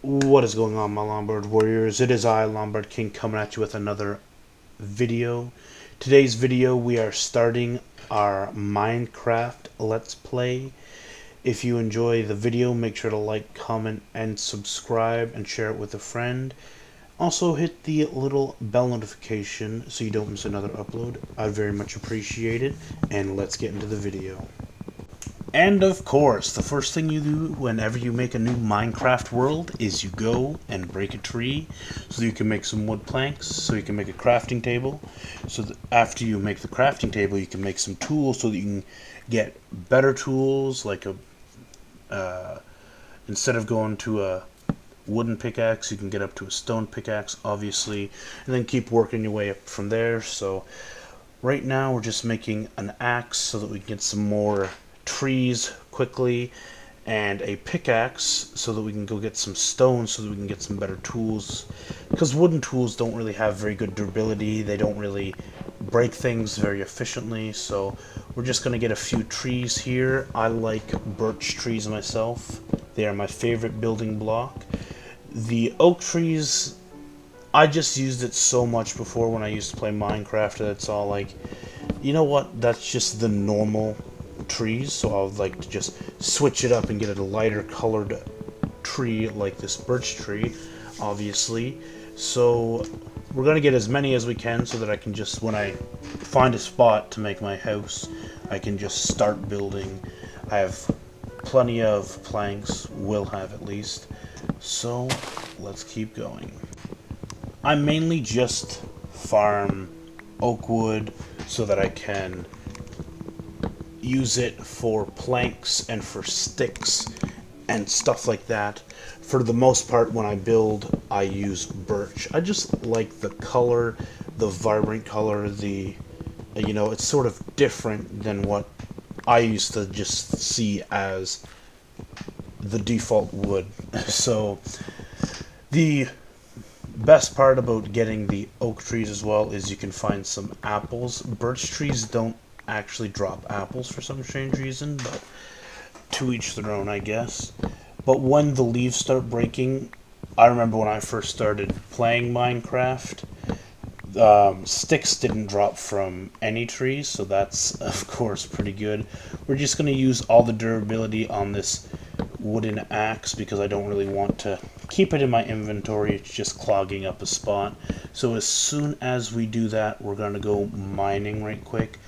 What is going on, my Lombard warriors? It is I, LombardKing, coming at you with another video. Today's video, we are starting our Minecraft Let's Play. If you enjoy the video, make sure to like, comment, and subscribe, and share it with a friend. Also, hit the little bell notification so you don't miss another upload. I'd very much appreciate it, and let's get into the video. And of course, the first thing you do whenever you make a new Minecraft world is you go and break a tree so you can make some wood planks, so you can make a crafting table. So that after you make the crafting table, you can make some tools so that you can get better tools, like instead of going to a wooden pickaxe, you can get up to a stone pickaxe, obviously, and then keep working your way up from there. So right now we're just making an axe so that we can get some more trees quickly, and a pickaxe so that we can go get some stone so that we can get some better tools, because wooden tools don't really have very good durability. They don't really break things very efficiently, so we're just going to get a few trees here. I like birch trees myself. They are my favorite building block. The oak trees, I just used it so much before when I used to play Minecraft that it's all like, you know what, that's just the normal trees, so I would like to just switch it up and get a lighter colored tree like this birch tree, obviously. So we're going to get as many as we can so that I can just, when I find a spot to make my house, I can just start building. I have plenty of planks, will have at least, so let's keep going. I mainly just farm oak wood so that I can use it for planks and for sticks and stuff like that. For the most part, when I build, I use birch. I just like the color, the vibrant color, the, you know, it's sort of different than what I used to just see as the default wood. So the best part about getting the oak trees as well is you can find some apples. Birch trees don't actually drop apples for some strange reason, but to each their own, I guess. But when the leaves start breaking, I remember when I first started playing Minecraft, sticks didn't drop from any trees, so that's of course pretty good. We're just going to use all the durability on this wooden axe because I don't really want to keep it in my inventory. It's just clogging up a spot. So as soon as we do that, we're going to go mining right quick.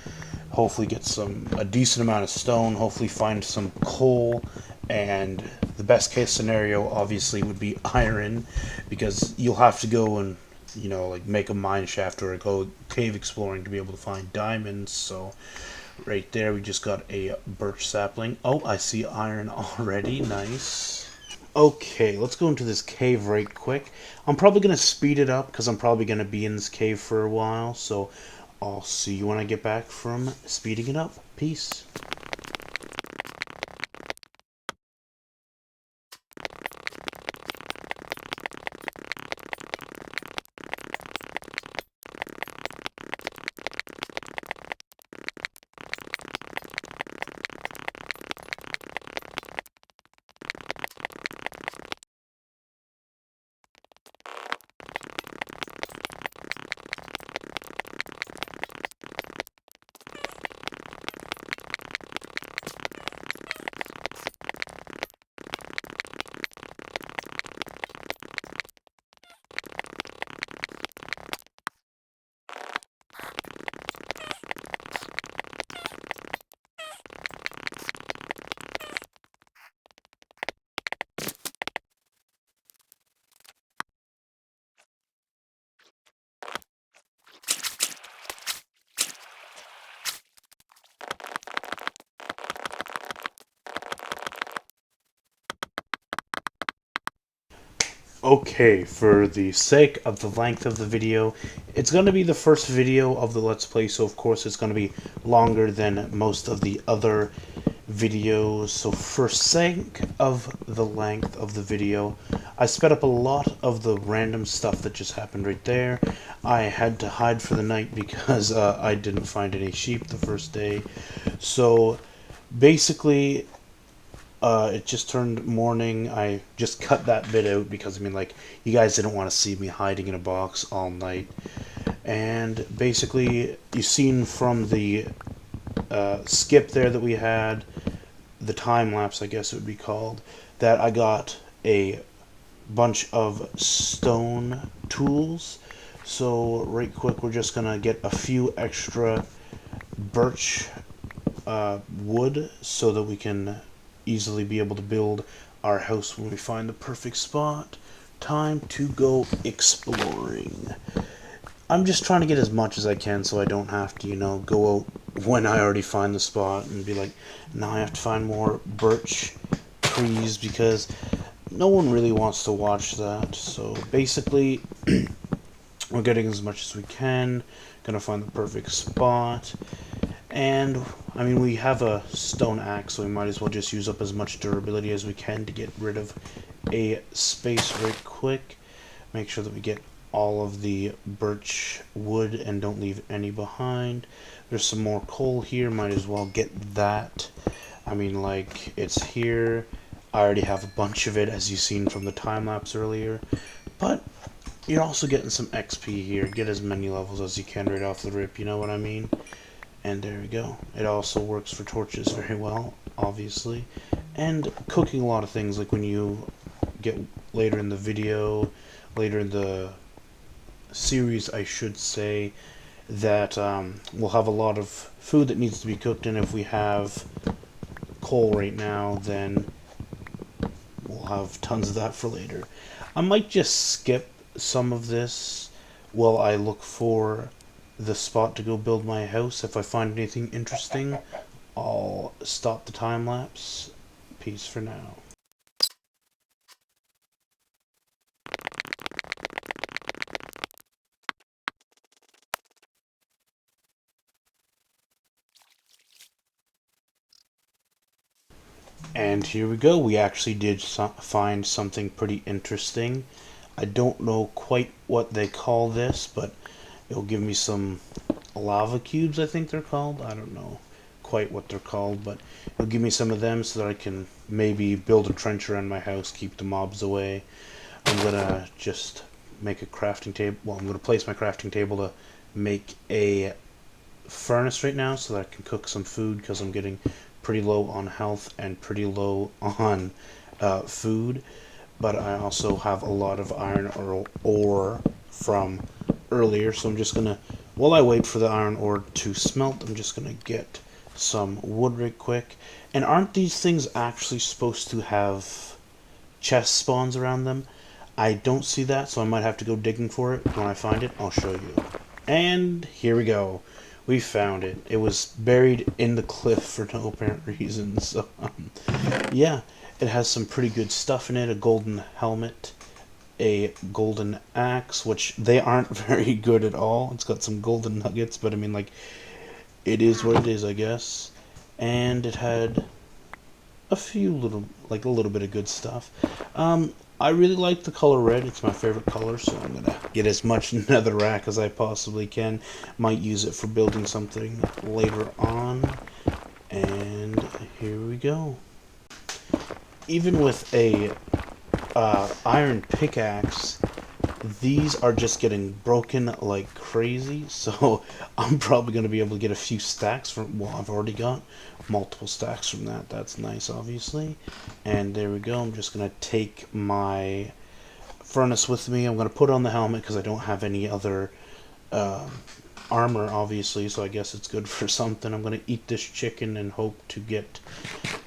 Hopefully get a decent amount of stone, hopefully find some coal, and the best case scenario obviously would be iron, because you'll have to go and, you know, like make a mine shaft or go cave exploring to be able to find diamonds. So right there we just got a birch sapling. Oh, I see iron already. Nice. Okay, let's go into this cave right quick. I'm probably going to speed it up because I'm probably going to be in this cave for a while, so I'll see you when I get back from speeding it up. Peace. Okay, for the sake of the length of the video, it's going to be the first video of the Let's Play, so of course it's going to be longer than most of the other videos. So for sake of the length of the video, I sped up a lot of the random stuff that just happened right there. I had to hide for the night because I didn't find any sheep the first day. So basically, It just turned morning. I just cut that bit out because, I mean, like, you guys didn't want to see me hiding in a box all night. And basically, you've seen from the skip there that we had, the time lapse, I guess it would be called, that I got a bunch of stone tools. So, right quick, we're just gonna get a few extra birch wood so that we can easily be able to build our house when we find the perfect spot. Time to go exploring. I'm just trying to get as much as I can so I don't have to, go out when I already find the spot and be like, now I have to find more birch trees because no one really wants to watch that. So basically, we're getting as much as we can, gonna find the perfect spot. And, I mean, we have a stone axe, so we might as well just use up as much durability as we can to get rid of a space right quick. Make sure that we get all of the birch wood and don't leave any behind. There's some more coal here, might as well get that. I mean, like, it's here. I already have a bunch of it, as you've seen from the time-lapse earlier. But you're also getting some XP here. Get as many levels as you can right off the rip, you know what I mean? And there we go. It also works for torches very well, obviously. And cooking a lot of things, like when you get later in the video, later in the series, I should say, that we'll have a lot of food that needs to be cooked, and if we have coal right now, then we'll have tons of that for later. I might just skip some of this while I look for the spot to go build my house. If I find anything interesting, I'll stop the time lapse. Peace for now. And here we go. We actually did find something pretty interesting. I don't know quite what they call this, but it'll give me some lava cubes, I think they're called. I don't know quite what they're called, but it'll give me some of them so that I can maybe build a trench around my house, keep the mobs away. I'm gonna just make a crafting table. Well, I'm gonna place my crafting table to make a furnace right now so that I can cook some food because I'm getting pretty low on health and pretty low on food. But I also have a lot of iron ore from earlier, so I'm just gonna, while I wait for the iron ore to smelt, I'm just gonna get some wood right quick. And aren't these things actually supposed to have chest spawns around them? I don't see that, so I might have to go digging for it. When I find it, I'll show you. And here we go. We found it. It was buried in the cliff for no apparent reason. So, yeah, it has some pretty good stuff in it. A golden helmet, a golden axe, which they aren't very good at all. It's got some golden nuggets, but I mean, like, it is what it is, I guess. And it had a few little, like, a little bit of good stuff. I really like the color red. It's my favorite color, so I'm gonna get as much netherrack as I possibly can. Might use it for building something later on. And here we go. Even with a iron pickaxe, these are just getting broken like crazy, so I'm probably going to be able to get a few stacks from, well, I've already got multiple stacks from that. That's nice, obviously. And there we go. I'm just going to take my furnace with me. I'm going to put on the helmet because I don't have any other armor, obviously, so I guess it's good for something. I'm going to eat this chicken and hope to get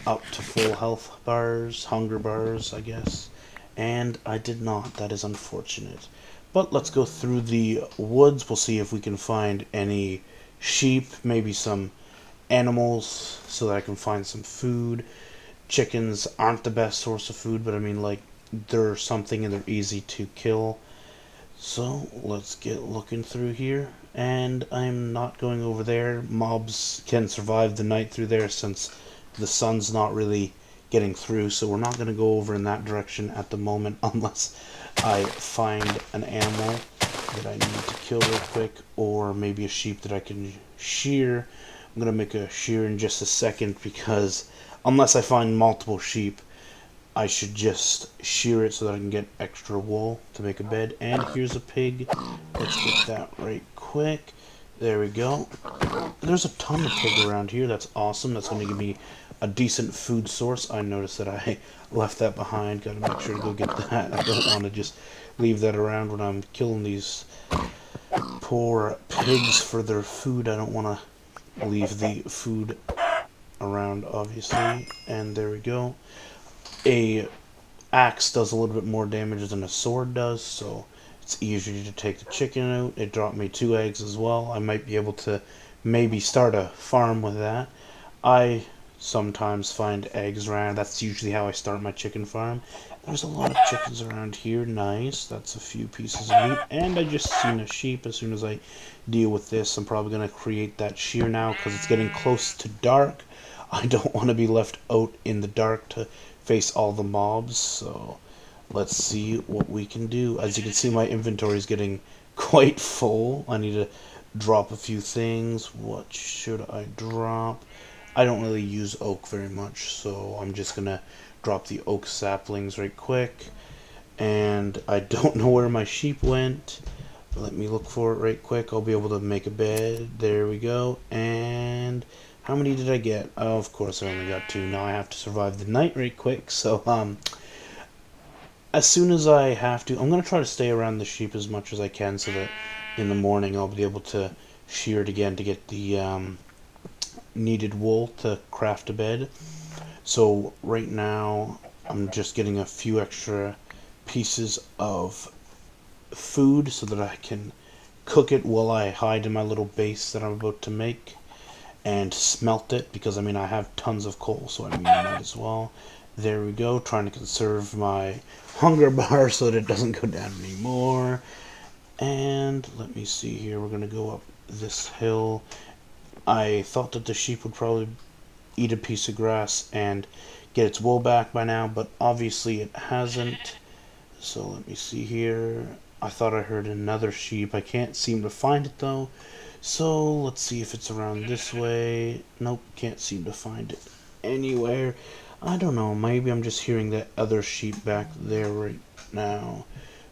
up to full health bars, hunger bars, I guess. And I did not. That is unfortunate. But let's go through the woods. We'll see if we can find any sheep, maybe some animals, so that I can find some food. Chickens aren't the best source of food, but I mean, like, they're something and they're easy to kill. So let's get looking through here. And I'm not going over there. Mobs can survive the night through there since the sun's not really getting through, so we're not going to go over in that direction at the moment unless I find an animal that I need to kill real quick, or maybe a sheep that I can shear. I'm going to make a shear in just a second because unless I find multiple sheep, I should just shear it so that I can get extra wool to make a bed. And here's a pig. Let's get that right quick. There we go. There's a ton of pig around here. That's awesome. That's going to give me a decent food source. I noticed that I left that behind. Got to make sure to go get that. I don't want to just leave that around when I'm killing these poor pigs for their food. I don't want to leave the food around, obviously. And there we go. A axe does a little bit more damage than a sword does, so it's easier to take the chicken out. It dropped me 2 eggs as well. I might be able to maybe start a farm with that. I sometimes find eggs around. That's usually how I start my chicken farm. There's a lot of chickens around here. Nice. That's a few pieces of meat. And I just seen a sheep. As soon as I deal with this, I'm probably going to create that shear now because it's getting close to dark. I don't want to be left out in the dark to face all the mobs, so let's see what we can do. As you can see, my inventory is getting quite full. I need to drop a few things. What should I drop? I don't really use oak very much, so I'm just gonna drop the oak saplings right quick. And I don't know where my sheep went. Let me look for it right quick. I'll be able to make a bed. There we go. And how many did I get? Oh, of course I only got 2. Now I have to survive the night right quick. So, as soon as I have to, I'm going to try to stay around the sheep as much as I can so that in the morning I'll be able to shear it again to get the needed wool to craft a bed. So right now I'm just getting a few extra pieces of food so that I can cook it while I hide in my little base that I'm about to make. And smelt it, because I mean I have tons of coal, so I mean I might as well. There we go, trying to conserve my hunger bar so that it doesn't go down anymore. And let me see here, we're gonna go up this hill. I thought that the sheep would probably eat a piece of grass and get its wool back by now, but obviously it hasn't. So let me see here. I thought I heard another sheep. I can't seem to find it though. So let's see if it's around this way. Nope, can't seem to find it anywhere. I don't know, maybe I'm just hearing that other sheep back there right now.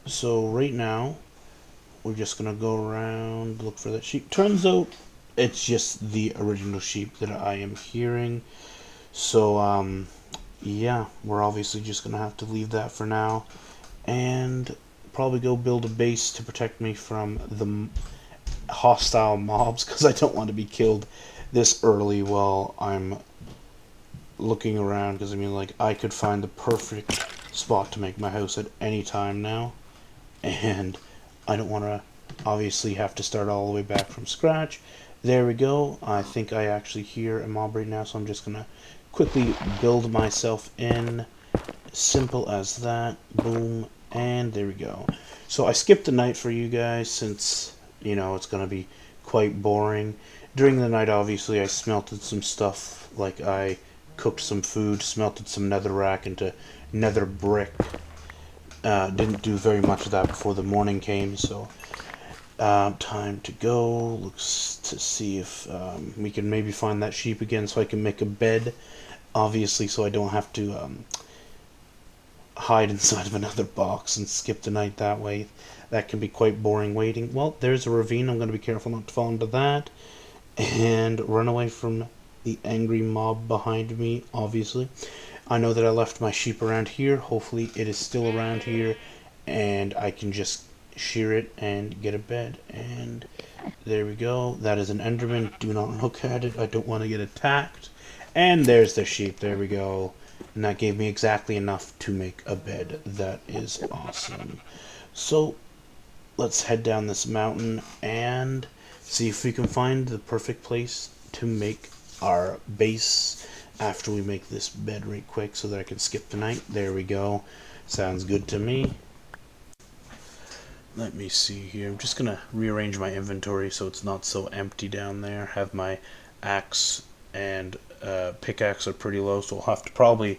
So right now, we're just gonna go around, look for that sheep. Turns out, it's just the original sheep that I am hearing. So, yeah, we're obviously just gonna have to leave that for now. And probably go build a base to protect me from the hostile mobs, because I don't want to be killed this early while I'm looking around, because I mean, like, I could find the perfect spot to make my house at any time now, and I don't want to obviously have to start all the way back from scratch. There we go. I think I actually hear a mob right now, so I'm just gonna quickly build myself in. Simple as that. Boom, and there we go. So I skipped the night for you guys since, you know, it's gonna be quite boring. During the night, obviously, I smelted some stuff, like I cooked some food, smelted some netherrack into nether brick. Didn't do very much of that before the morning came, so time to go. Looks to see if we can maybe find that sheep again so I can make a bed, obviously, so I don't have to hide inside of another box and skip the night that way. That can be quite boring waiting. Well, there's a ravine. I'm going to be careful not to fall into that. And run away from the angry mob behind me, obviously. I know that I left my sheep around here. Hopefully it is still around here. And I can just shear it and get a bed. And there we go. That is an Enderman. Do not look at it. I don't want to get attacked. And there's the sheep. There we go. And that gave me exactly enough to make a bed. That is awesome. So let's head down this mountain and see if we can find the perfect place to make our base after we make this bed right quick so that I can skip the night. There we go. Sounds good to me. Let me see here. I'm just going to rearrange my inventory so it's not so empty down there. Have my axe and pickaxe are pretty low, so I'll have to probably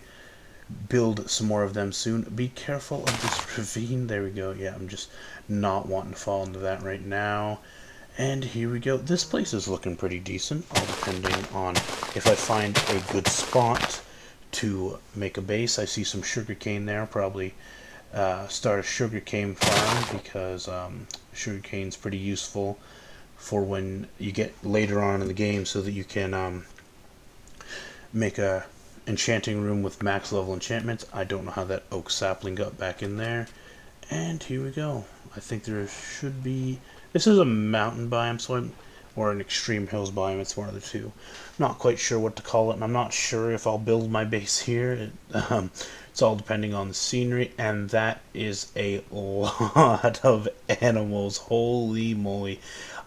build some more of them soon. Be careful of this ravine. There we go. Yeah, I'm just not wanting to fall into that right now. And here we go. This place is looking pretty decent, all depending on if I find a good spot to make a base. I see some sugarcane there. Probably start a sugarcane farm because sugarcane's pretty useful for when you get later on in the game, so that you can make a enchanting room with max level enchantments. I don't know how that oak sapling got back in there. And here we go. I think there should be... This is a mountain biome, so or an extreme hills biome. It's one of the two. Not quite sure what to call it, and I'm not sure if I'll build my base here. It's all depending on the scenery, and that is a lot of animals. Holy moly.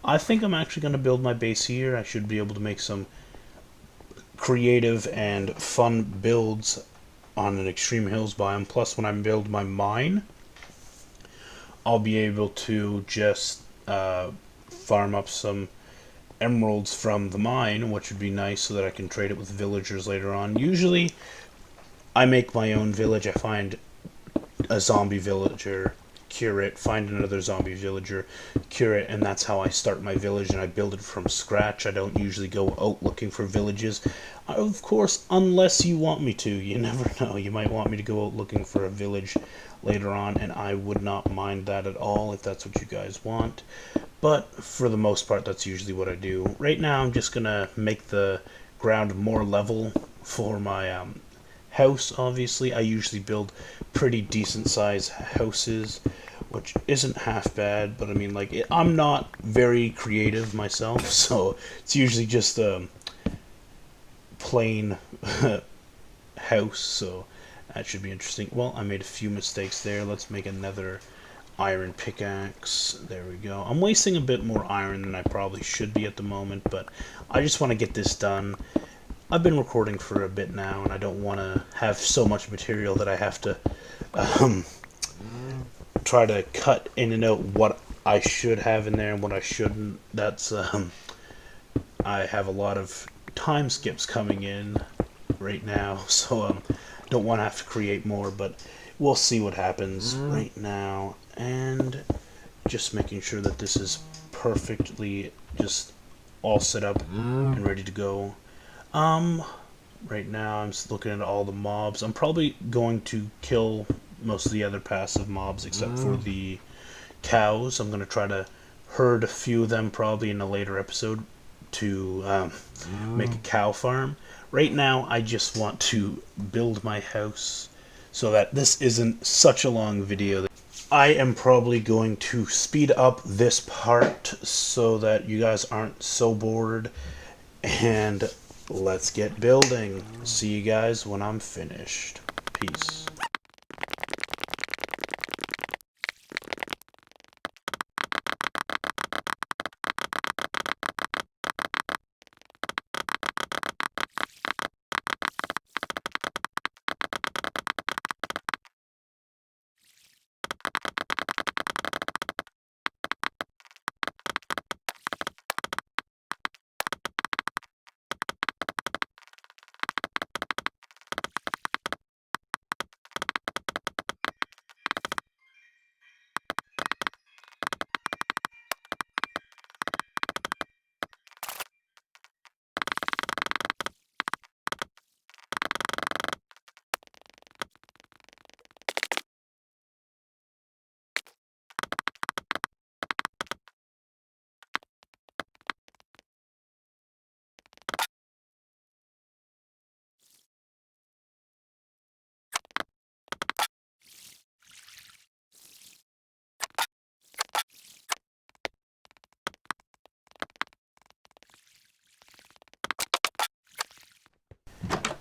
I think I'm actually going to build my base here. I should be able to make some creative and fun builds on an extreme hills biome. Plus, when I build my mine, I'll be able to just farm up some emeralds from the mine, which would be nice, so that I can trade it with villagers later on. Usually, I make my own village. I find a zombie villager, cure it, find another zombie villager, cure it, and that's how I start my village, and I build it from scratch. I don't usually go out looking for villages. Of course, unless you want me to. You never know. You might want me to go out looking for a village later on, and I would not mind that at all if that's what you guys want. But for the most part, that's usually what I do. Right now, I'm just going to make the ground more level for my house, obviously. I usually build pretty decent sized houses, which isn't half bad, but I mean, like, I'm not very creative myself, so it's usually just a plain house, so that should be interesting. Well, I made a few mistakes there. Let's make another iron pickaxe. There we go. I'm wasting a bit more iron than I probably should be at the moment, but I just want to get this done. I've been recording for a bit now, and I don't want to have so much material that I have to try to cut in and out what I should have in there and what I shouldn't. That's I have a lot of time skips coming in right now, so don't want to have to create more, but we'll see what happens right now. And just making sure that this is perfectly just all set up and ready to go. Right now I'm just looking at all the mobs. I'm probably going to kill most of the other passive mobs except for the cows. I'm going to try to herd a few of them probably in a later episode to make a cow farm. Right now I just want to build my house so that this isn't such a long video. I am probably going to speed up this part so that you guys aren't so bored, and let's get building. See you guys when I'm finished. Peace.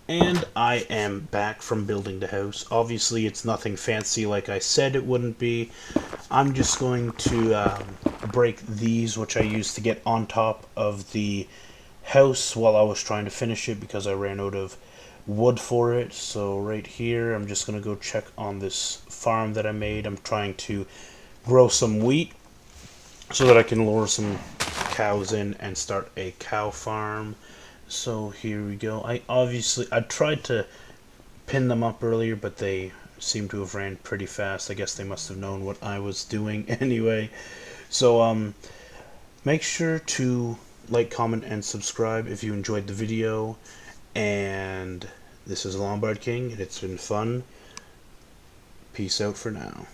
And I am back from building the house. Obviously, it's nothing fancy like I said it wouldn't be. I'm just going to break these, which I used to get on top of the house while I was trying to finish it because I ran out of wood for it. So right here, I'm just going to go check on this farm that I made. I'm trying to grow some wheat so that I can lure some cows in and start a cow farm. So here we go. I tried to pin them up earlier, but they seem to have ran pretty fast. I guess they must have known what I was doing anyway. So make sure to like, comment, and subscribe if you enjoyed the video. And This is LombardKing, and it's been fun. Peace out for now.